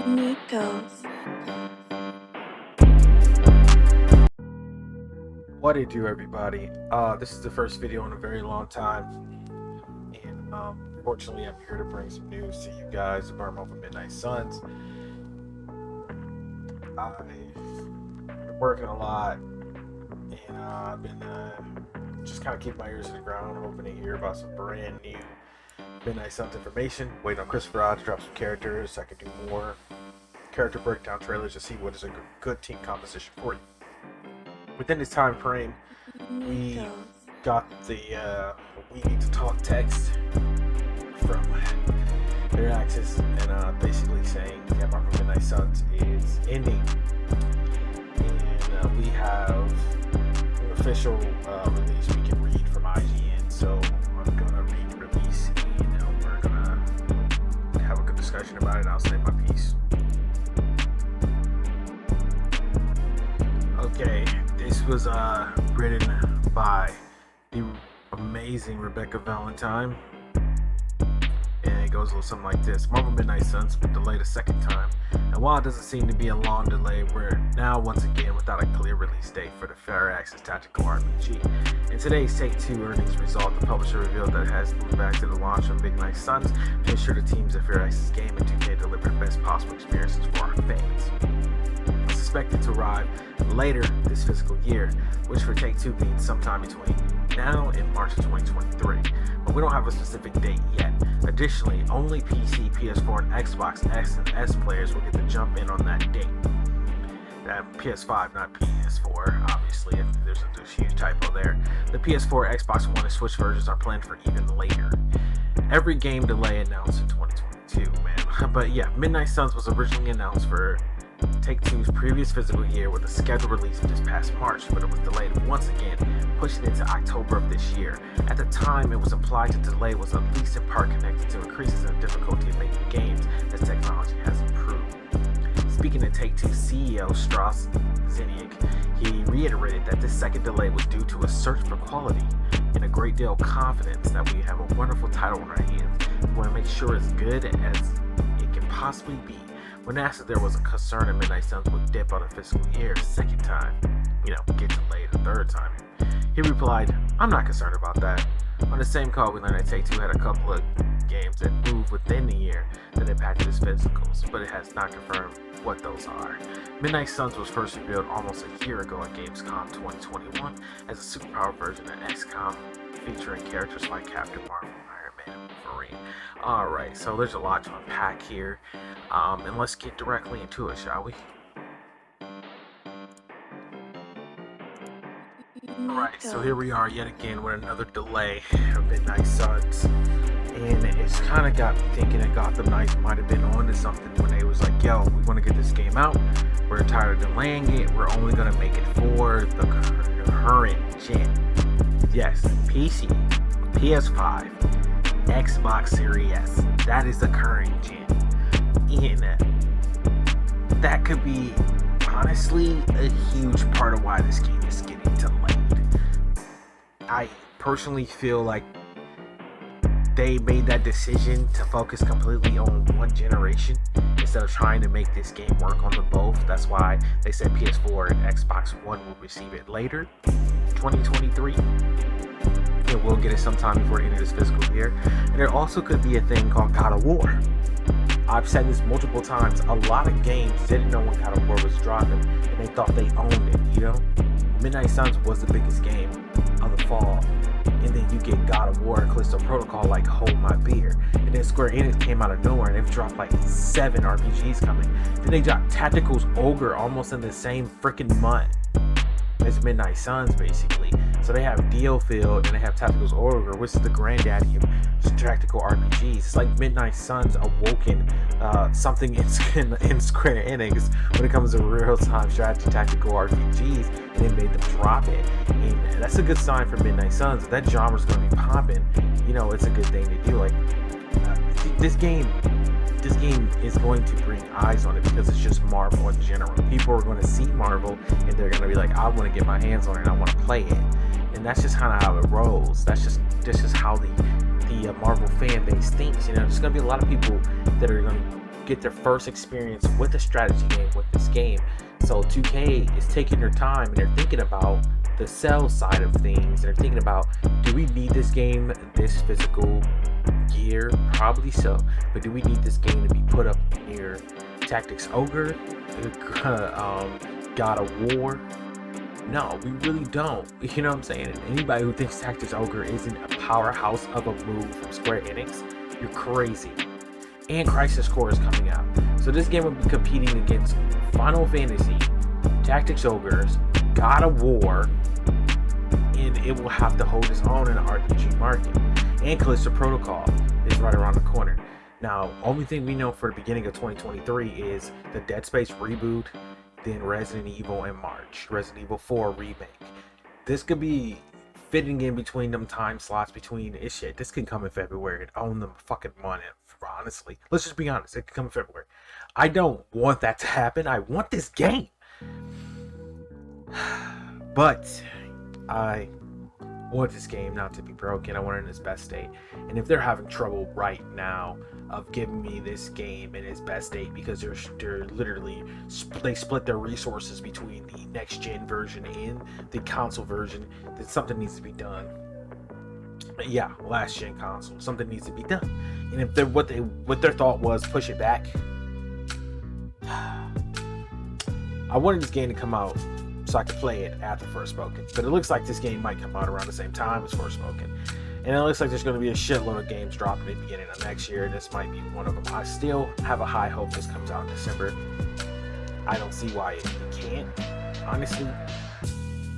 Nico's. What it do, everybody? This is the first video in a very long time, and fortunately I'm here to bring some news to you guys about Marvel Midnight Suns. I've been working a lot, and I've been just kind of keeping my ears to the ground, hoping to hear about some brand new Midnight Suns information. Waiting on Christopher Odd to drop some characters so I can do more character breakdown trailers to see what is a good team composition for you. Within this time frame, we got the we need to talk text from their access, and basically saying that Marvel Midnight Suns is ending, and we have an official release we can read from IGN. So I'm gonna read the release, and we're gonna have a good discussion about it. I'll say my piece. Okay. This was written by the amazing Rebecca Valentine, and it goes a little something like this. Marvel Midnight Suns been delayed a second time, and while it doesn't seem to be a long delay, we're now once again without a clear release date for the Fair Access Tactical RPG. In today's Take-Two earnings result, the publisher revealed that it has moved back to the launch of Midnight Suns to ensure the teams at Fair Access Game and 2K deliver the best possible experiences for our fans. It's expected to arrive later this fiscal year, which for Take-Two means sometime between now and March of 2023, but we don't have a specific date yet. Additionally, only PC, PS4, and Xbox X and S players will get to jump in on that date. That PS5, not PS4, obviously. There's a huge typo there. The PS4, Xbox One, and Switch versions are planned for even later. Every game delay announced in 2022, man. But yeah, Midnight Suns was originally announced for Take-Two's previous fiscal year with a scheduled release this past March, but it was delayed once again, pushing it to October of this year. At the time, it was implied the delay was at least in part connected to increases in difficulty of making games as technology has improved. Speaking to Take-Two CEO Strauss Zelnick, he reiterated that this second delay was due to a search for quality and a great deal of confidence that we have a wonderful title in our hands. We want to make sure it's good as it can possibly be. When asked if there was a concern that Midnight Suns would dip on a fiscal year second time, get delayed a third time, he replied, "I'm not concerned about that." On the same call, we learned that Take-Two had a couple of games that moved within the year that impacted its physicals, but it has not confirmed what those are. Midnight Suns was first revealed almost a year ago at Gamescom 2021 as a superpowered version of XCOM featuring characters like Captain Marvel, Iron Man, and Wolverine. Alright, so there's a lot to unpack here, and let's get directly into it, shall we? Alright, so here we are yet again with another delay of Midnight Suns, and it's kind of got me thinking that Gotham Knights might have been on to something when they was like, yo, we want to get this game out, we're tired of delaying it, we're only going to make it for the current gen. Yes, PC, PS5, Xbox Series S, that is the current gen. And that could be honestly a huge part of why this game is getting delayed. I personally feel like they made that decision to focus completely on one generation instead of trying to make this game work on them both. That's why they said PS4 and Xbox One will receive it later, 2023. And we'll get it sometime before the end of this fiscal year. And there also could be a thing called God of War. I've said this multiple times. A lot of games didn't know when God of War was dropping, and they thought they owned it, Midnight Suns was the biggest game of the fall, and then you get God of War and Callisto Protocol like Hold My Beer, and then Square Enix came out of nowhere and they've dropped like 7 RPGs coming. Then they dropped Tactical's Ogre almost in the same freaking month as Midnight Suns, basically. So they have DioField and they have Tactical's Ogre, which is the granddaddy of tactical RPGs. It's like Midnight Suns awoken something in Square Enix when it comes to real-time strategy tactical RPGs, and it made them drop it. And that's a good sign for Midnight Suns. If that genre's going to be popping, it's a good thing to do. Like this game is going to bring eyes on it because it's just Marvel in general. People are going to see Marvel and they're going to be like, I want to get my hands on it and I want to play it. And that's just kind of how it rolls. That's just how the Marvel fan base thinks. There's going to be a lot of people that are going to get their first experience with a strategy game with this game. So 2K is taking their time and they're thinking about the sales side of things. And they're thinking about, do we need this game this physical year? Probably so. But do we need this game to be put up near Tactics Ogre, God of War? No, we really don't. You know what I'm saying? And anybody who thinks Tactics Ogre isn't a powerhouse of a move from Square Enix, you're crazy. And Crisis Core is coming out. So this game will be competing against Final Fantasy, Tactics Ogres, God of War, and it will have to hold its own in the RPG market. And Callisto Protocol is right around the corner. Now, only thing we know for the beginning of 2023 is the Dead Space reboot, then Resident Evil in March, Resident Evil 4 remake. This could be fitting in between them time slots between shit. This could come in February and own them fucking money. Honestly, let's just be honest. It could come in February. I don't want that to happen. I want this game, but I want this game not to be broken. I want it in its best state. And if they're having trouble right now of giving me this game in its best state because they're literally they split their resources between the next gen version and the console version, then something needs to be done. Yeah, last gen console, something needs to be done. And if they're what their thought was, push it back. I wanted this game to come out so I could play it after Forspoken, but it looks like this game might come out around the same time as Forspoken, and it looks like there's going to be a shitload of games dropping at the beginning of next year. This might be one of them. I still have a high hope this comes out in December. I don't see why it can't. Honestly,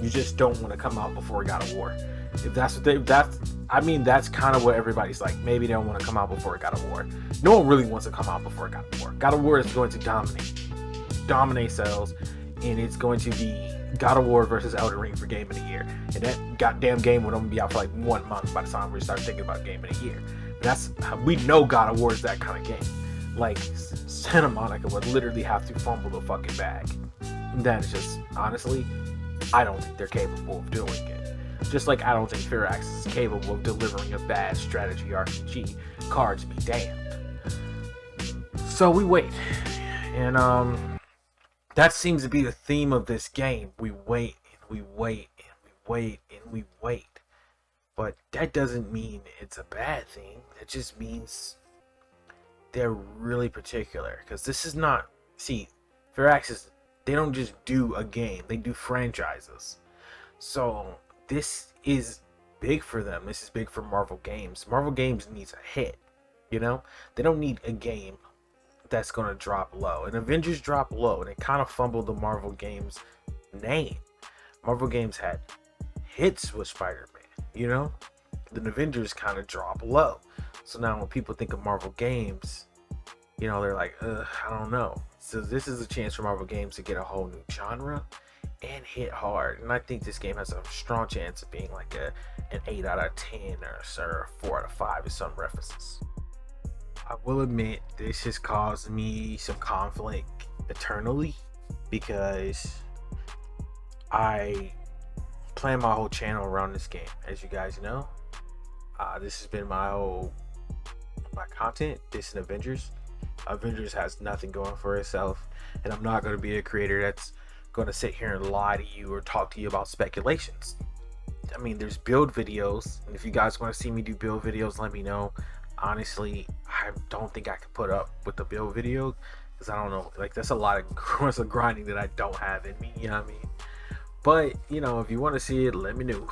you just don't want to come out before God of War. If that's what that's kind of what everybody's like. Maybe they don't want to come out before God of War. No one really wants to come out before God of War. God of War is going to dominate sales, and it's going to be God of War versus Elden Ring for Game of the Year. And that goddamn game would only be out for like 1 month by the time we start thinking about Game of the Year. But we know God of War is that kind of game. Like, Santa Monica would literally have to fumble the fucking bag. And that is just, honestly, I don't think they're capable of doing it. Just like I don't think Firaxis is capable of delivering a bad strategy RPG. Cards be damned. So we wait. And that seems to be the theme of this game. We wait and we wait and we wait and we wait. But that doesn't mean it's a bad thing. It just means they're really particular. Because this is not... See, Firaxis, they don't just do a game. They do franchises. So this is big for them. This is big for Marvel Games. Marvel Games needs a hit. You know? They don't need a game that's going to drop low. And Avengers dropped low, and it kind of fumbled the Marvel Games name. Marvel Games had hits with Spider-Man, you know? The Avengers kind of dropped low. So now when people think of Marvel Games, you know, they're like, I don't know. So this is a chance for Marvel Games to get a whole new genre and hit hard. And I think this game has a strong chance of being like an 8 out of 10 or 4 out of 5 in some references. I will admit this has caused me some conflict eternally because I plan my whole channel around this game, as you guys know. This has been my content. This and Avengers. Avengers has nothing going for itself, and I'm not going to be a creator that's going to sit here and lie to you or talk to you about speculations. I mean, there's build videos, and if you guys want to see me do build videos, let me know. Honestly, I don't think I can put up with the build video because I don't know, like that's a lot of grinding that I don't have in me, you know what I mean? But you know, if you want to see it, let me know.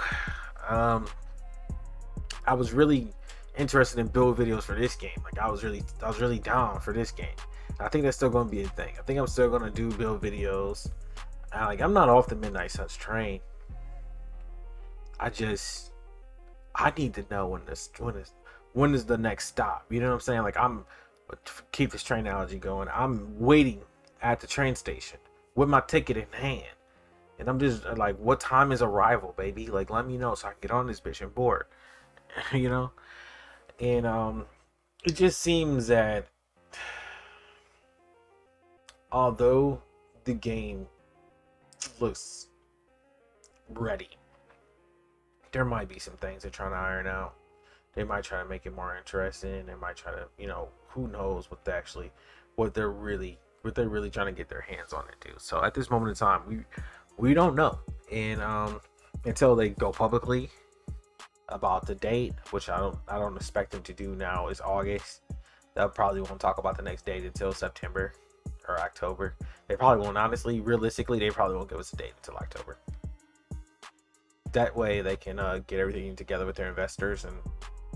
I was really interested in build videos for this game. Like I was really down for this game. I think that's still going to be a thing. I think I'm still going to do build videos. I'm not off the Midnight Suns train. I need to know when is the next stop. You know what I'm saying? Like keep this train analogy going. I'm waiting at the train station with my ticket in hand. And I'm just like, what time is arrival, baby? Like, let me know so I can get on this bitch and board. You know? And it just seems that although the game looks ready, there might be some things they're trying to iron out. They might try to make it more interesting. They might try to, you know, who knows what they actually what they're really trying to get their hands on it to. So at this moment in time, we don't know, and until they go publicly about the date, which I don't expect them to do now, is August. They'll probably won't talk about the next date until September or October. They probably won't, honestly, realistically, they probably won't give us a date until October. That way they can get everything together with their investors, and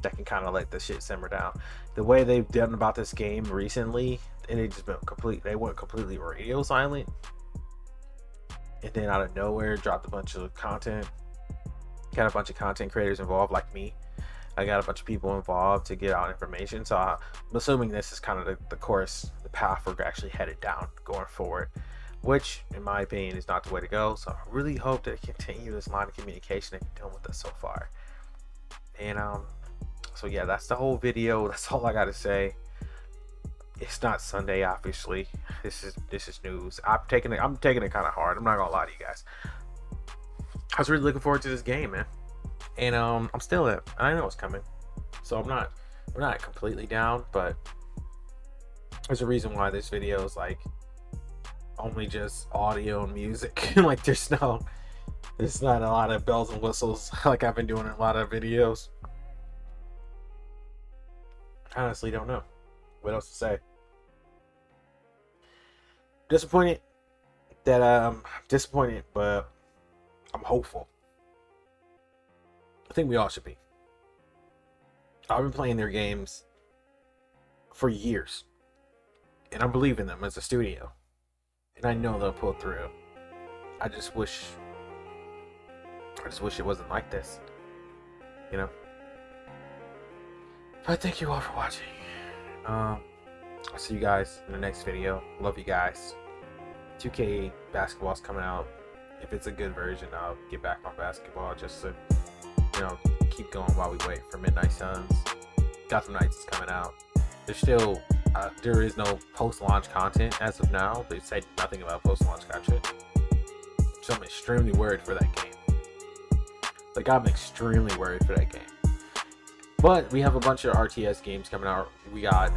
that can kind of let the shit simmer down. The way they've done about this game recently, and it just been they went completely radio silent, and then out of nowhere dropped a bunch of content. Got a bunch of content creators involved, like me. I got a bunch of people involved to get out information. So I'm assuming this is kind of the course, the path we're actually headed down going forward, which in my opinion is not the way to go. So I really hope that they continue this line of communication they've been doing with us so far. And so yeah, that's the whole video. That's all I got to say. It's not Sunday, obviously. This is news. I'm taking it kind of hard. I'm not gonna lie to you guys. I was really looking forward to this game, man, and I'm still in. I know it's coming, so we're not completely down, but there's a reason why this video is like only just audio and music. Like there's not a lot of bells and whistles like I've been doing in a lot of videos. I honestly don't know what else to say. Disappointed, but I'm hopeful. I think we all should be. I've been playing their games for years, and I believe in them as a studio, and I know they'll pull through. I just wish it wasn't like this, you know. But thank you all for watching. I'll see you guys in the next video. Love you guys. 2K basketball's coming out. If it's a good version, I'll get back on basketball just to, you know, keep going while we wait for Midnight Suns. Gotham Knights is coming out. There's still there is no post-launch content as of now. They said nothing about post-launch content, so I'm extremely worried for that game. Like, I'm extremely worried for that game. But we have a bunch of RTS games coming out. We got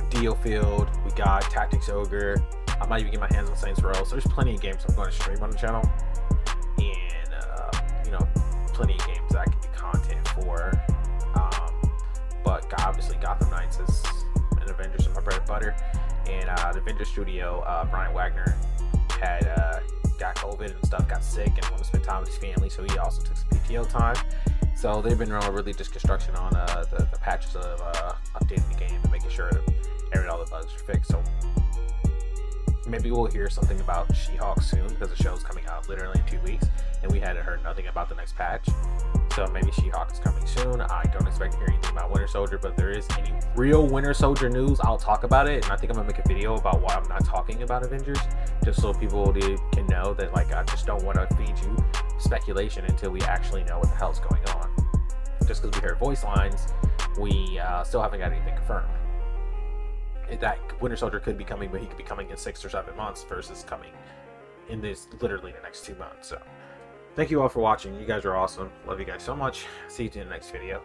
Dio Field, we got Tactics Ogre. I might even get my hands on Saints Row. So there's plenty of games I'm going to stream on the channel, and you know, plenty of games that I can get content for. But obviously, Gotham Knights is an Avengers in my bread and butter, and the Avengers studio, Brian Wagner had got COVID and stuff, got sick, and wanted to spend time with his family, so he also took some PTO time. So they've been running really just construction on the patches of updating the game and making sure that all the bugs are fixed. So maybe we'll hear something about She-Hulk soon, because the show's coming out literally in 2 weeks, and we hadn't heard nothing about the next patch. So maybe She-Hulk is coming soon. I don't expect to hear anything about Winter Soldier, but if there is any real Winter Soldier news, I'll talk about it. And I think I'm gonna make a video about why I'm not talking about Avengers, just so people can know that, like, I just don't want to feed you speculation until we actually know what the hell's going on. Just because we heard voice lines, we still haven't got anything confirmed. That Winter Soldier could be coming, but he could be coming in 6 or 7 months versus coming in this literally the next 2 months. So thank you all for watching. You guys are awesome. Love you guys so much. See you in the next video.